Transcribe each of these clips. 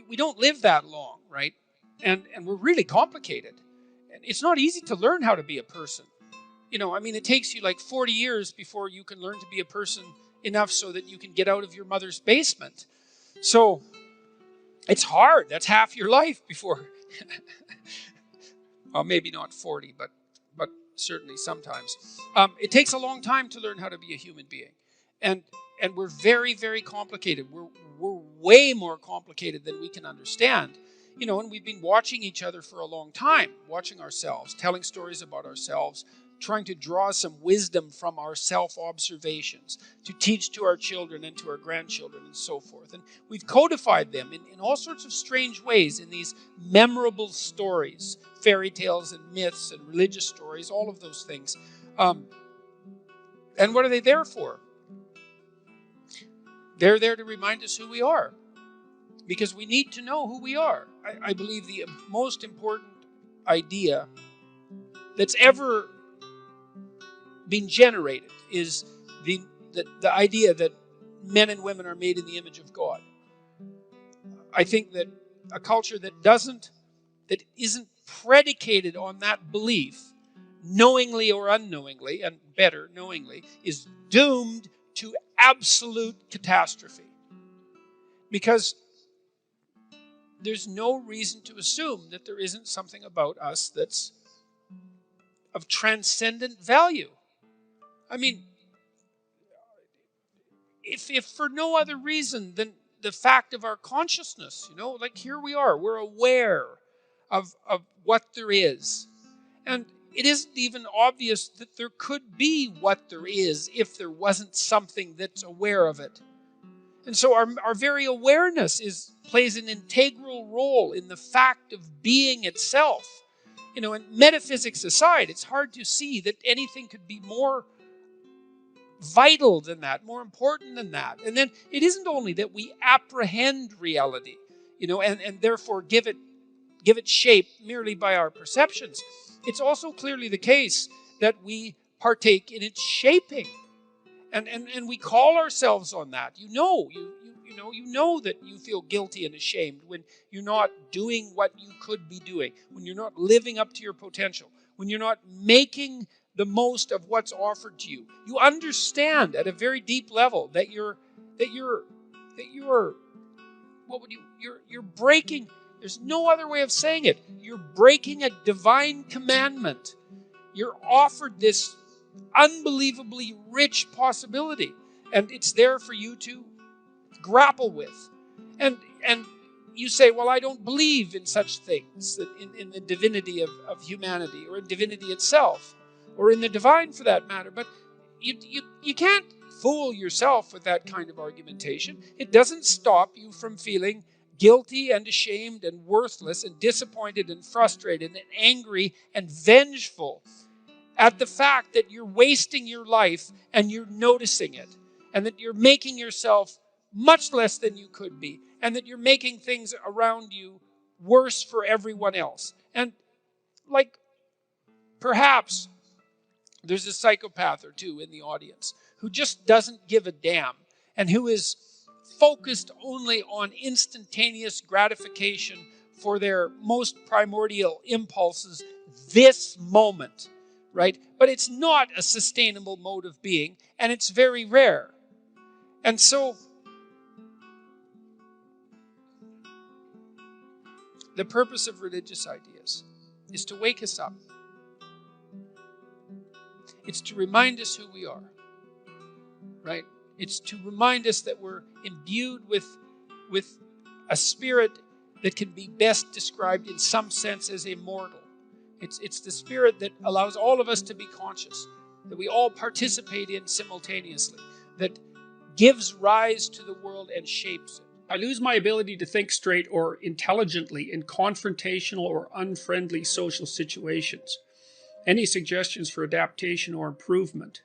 we don't live that long, right? And we're really complicated. And it's not easy to learn how to be a person. I mean, it takes you like 40 years before you can learn to be a person enough so that you can get out of your mother's basement. So it's hard. That's half your life before. Well, maybe not 40, but certainly sometimes. It takes a long time to learn how to be a human being. And we're very, very complicated. We're way more complicated than we can understand. And we've been watching each other for a long time, watching ourselves, telling stories about ourselves, trying to draw some wisdom from our self-observations to teach to our children and to our grandchildren and so forth. And we've codified them in all sorts of strange ways in these memorable stories, fairy tales and myths and religious stories, all of those things. And what are they there for? They're there to remind us who we are, because we need to know who we are. I believe the most important idea that's ever been generated is the idea that men and women are made in the image of God. I think that a culture that isn't predicated on that belief, knowingly or unknowingly, and better, knowingly, is doomed to absolute catastrophe. Because there's no reason to assume that there isn't something about us that's of transcendent value. I mean, if for no other reason than the fact of our consciousness, like here we are, we're aware of what there is. And it isn't even obvious that there could be what there is if there wasn't something that's aware of it. And so our very awareness plays an integral role in the fact of being itself. And metaphysics aside, it's hard to see that anything could be more vital than that, more important than that. And then it isn't only that we apprehend reality, and therefore give it shape merely by our perceptions. It's also clearly the case that we partake in its shaping. And we call ourselves on that. You know that you feel guilty and ashamed when you're not doing what you could be doing, when you're not living up to your potential, when you're not making the most of what's offered to you. You understand at a very deep level that you're breaking. There's no other way of saying it. You're breaking a divine commandment. You're offered this unbelievably rich possibility, and it's there for you to grapple with. And you say, well, I don't believe in such things, in the divinity of humanity, or in divinity itself, or in the divine for that matter. But you can't fool yourself with that kind of argumentation. It doesn't stop you from feeling guilty and ashamed and worthless and disappointed and frustrated and angry and vengeful at the fact that you're wasting your life and you're noticing it, and that you're making yourself much less than you could be, and that you're making things around you worse for everyone else. And perhaps there's a psychopath or two in the audience who just doesn't give a damn, and who is focused only on instantaneous gratification for their most primordial impulses this moment. Right? But it's not a sustainable mode of being, and it's very rare. And so the purpose of religious ideas is to wake us up. It's to remind us who we are. Right? It's to remind us that we're imbued with a spirit that can be best described in some sense as immortal. It's the spirit that allows all of us to be conscious, that we all participate in simultaneously, that gives rise to the world and shapes it. I lose my ability to think straight or intelligently in confrontational or unfriendly social situations. Any suggestions for adaptation or improvement?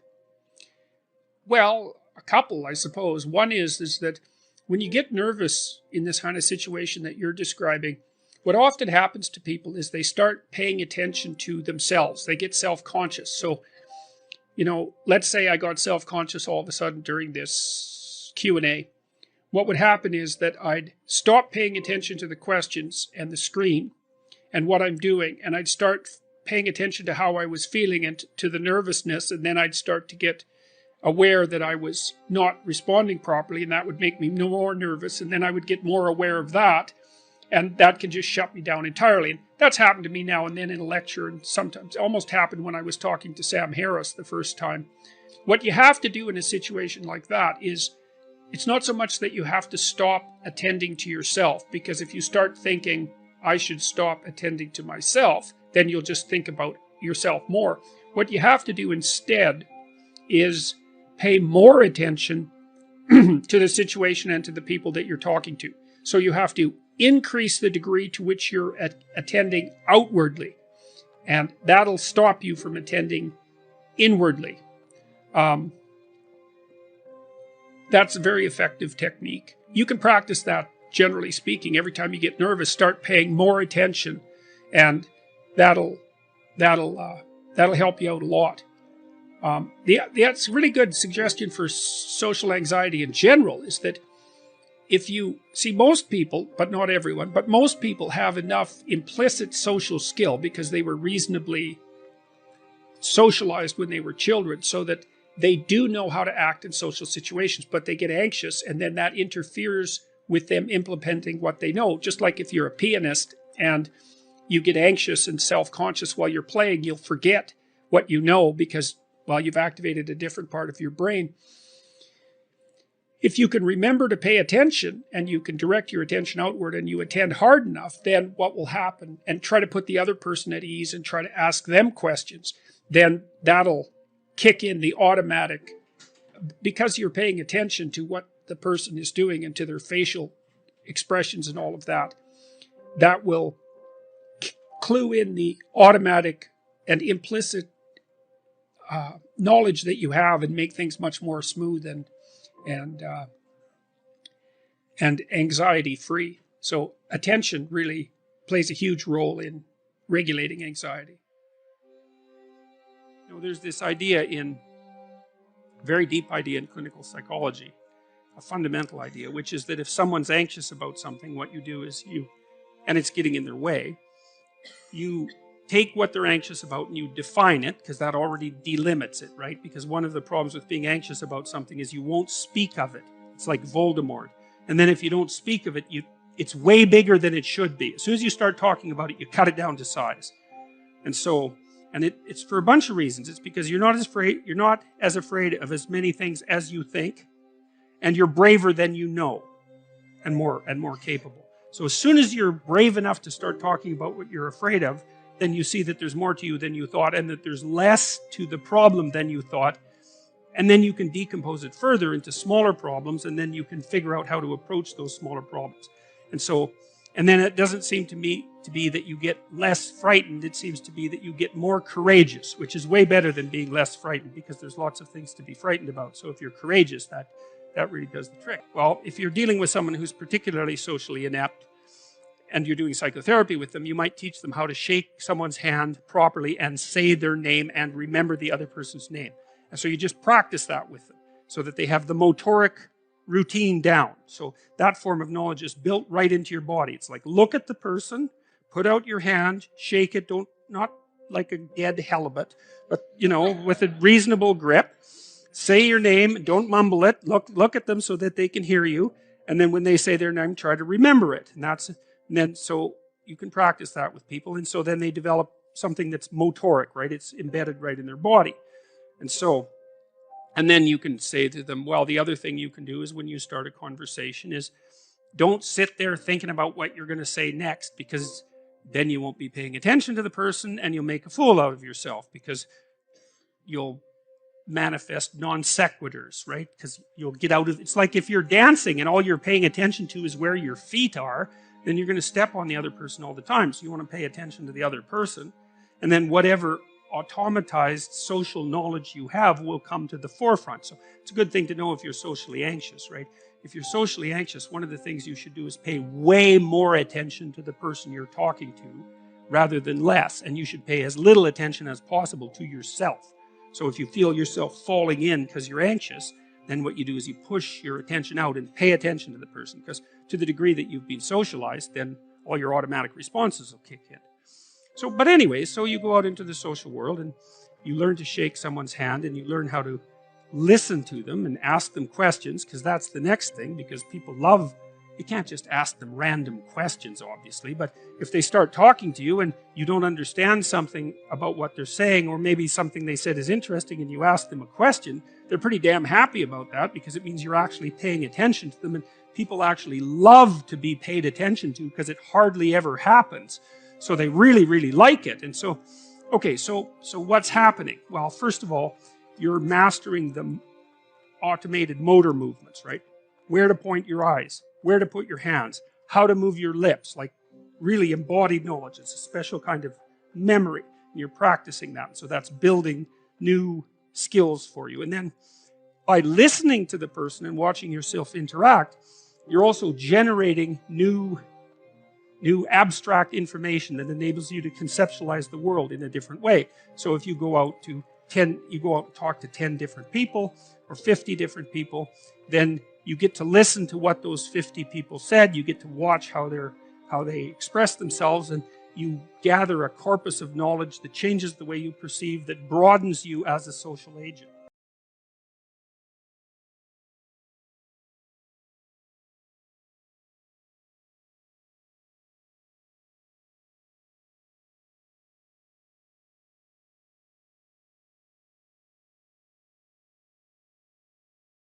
Well, a couple, I suppose. One is that when you get nervous in this kind of situation that you're describing, what often happens to people is they start paying attention to themselves. They get self-conscious. So, let's say I got self-conscious all of a sudden during this Q&A. what would happen is that I'd stop paying attention to the questions and the screen and what I'm doing, and I'd start paying attention to how I was feeling and to the nervousness, and then I'd start to get aware that I was not responding properly, and that would make me more nervous, and then I would get more aware of that, and that can just shut me down entirely. And that's happened to me now and then in a lecture, and sometimes it almost happened when I was talking to Sam Harris the first time. What you have to do in a situation like that is, it's not so much that you have to stop attending to yourself, because if you start thinking, I should stop attending to myself, then you'll just think about yourself more. What you have to do instead is pay more attention to the situation and to the people that you're talking to. So you have to increase the degree to which you're attending outwardly, and that'll stop you from attending inwardly. That's a very effective technique. You can practice that, generally speaking. Every time you get nervous, start paying more attention, and that'll help you out a lot. That's a really good suggestion for social anxiety in general, is that if you see, most people, but not everyone, but most people have enough implicit social skill because they were reasonably socialized when they were children, so that they do know how to act in social situations, but they get anxious, and then that interferes with them implementing what they know. Just like if you're a pianist and you get anxious and self-conscious while you're playing, you'll forget what you know because, well, you've activated a different part of your brain. If you can remember to pay attention and you can direct your attention outward and you attend hard enough, then what will happen, and try to put the other person at ease and try to ask them questions, then that'll kick in the automatic, because you're paying attention to what the person is doing and to their facial expressions and all of that, that will clue in the automatic and implicit knowledge that you have and make things much more smooth and anxiety free. So attention really plays a huge role in regulating anxiety. You know, there's this idea very deep idea in clinical psychology, a fundamental idea, which is that if someone's anxious about something, what you do is and it's getting in their way, you take what they're anxious about and you define it, because that already delimits it, right? Because one of the problems with being anxious about something is you won't speak of it. It's like Voldemort. And then if you don't speak of it, it's way bigger than it should be. As soon as you start talking about it, you cut it down to size. And so, it's for a bunch of reasons. It's because you're not as afraid of as many things as you think, and you're braver than you know, and more capable. So as soon as you're brave enough to start talking about what you're afraid of, then you see that there's more to you than you thought, and that there's less to the problem than you thought. And then you can decompose it further into smaller problems, and then you can figure out how to approach those smaller problems. And then it doesn't seem to me to be that you get less frightened. It seems to be that you get more courageous, which is way better than being less frightened, because there's lots of things to be frightened about. So if you're courageous, that really does the trick. Well, if you're dealing with someone who's particularly socially inept and you're doing psychotherapy with them, you might teach them how to shake someone's hand properly and say their name and remember the other person's name. And so you just practice that with them so that they have the motoric routine down. So that form of knowledge is built right into your body. It's like, look at the person, put out your hand, shake it, not like a dead halibut, but, with a reasonable grip. Say your name, don't mumble it, look at them so that they can hear you, and then when they say their name, try to remember it. And then so you can practice that with people, and so then they develop something that's motoric, right? It's embedded right in their body. And then you can say to them, well, the other thing you can do is when you start a conversation is don't sit there thinking about what you're going to say next, because then you won't be paying attention to the person and you'll make a fool out of yourself, because you'll manifest non sequiturs, right? Because you'll get out of it's like if you're dancing and all you're paying attention to is where your feet are, then you're going to step on the other person all the time. So you want to pay attention to the other person, and then whatever automatized social knowledge you have will come to the forefront. So it's a good thing to know if you're socially anxious, right? If you're socially anxious, one of the things you should do is pay way more attention to the person you're talking to rather than less, and you should pay as little attention as possible to yourself. So if you feel yourself falling in because you're anxious, then what you do is you push your attention out and pay attention to the person, because to the degree that you've been socialized, then all your automatic responses will kick in. So, but anyway, so you go out into the social world and you learn to shake someone's hand, and you learn how to listen to them and ask them questions, because that's the next thing, because people love, you can't just ask them random questions, obviously, but if they start talking to you and you don't understand something about what they're saying, or maybe something they said is interesting and you ask them a question, they're pretty damn happy about that, because it means you're actually paying attention to them, and people actually love to be paid attention to, because it hardly ever happens. So they really, really like it. And so, okay, so what's happening? Well, first of all, you're mastering the automated motor movements, right? Where to point your eyes, where to put your hands, how to move your lips, like really embodied knowledge. It's a special kind of memory, and you're practicing that. So that's building new skills for you. And then by listening to the person and watching yourself interact, you're also generating new abstract information that enables you to conceptualize the world in a different way. So if you go out and talk to 10 different people or 50 different people, then you get to listen to what those 50 people said. You get to watch how they express themselves, and you gather a corpus of knowledge that changes the way you perceive, that broadens you as a social agent.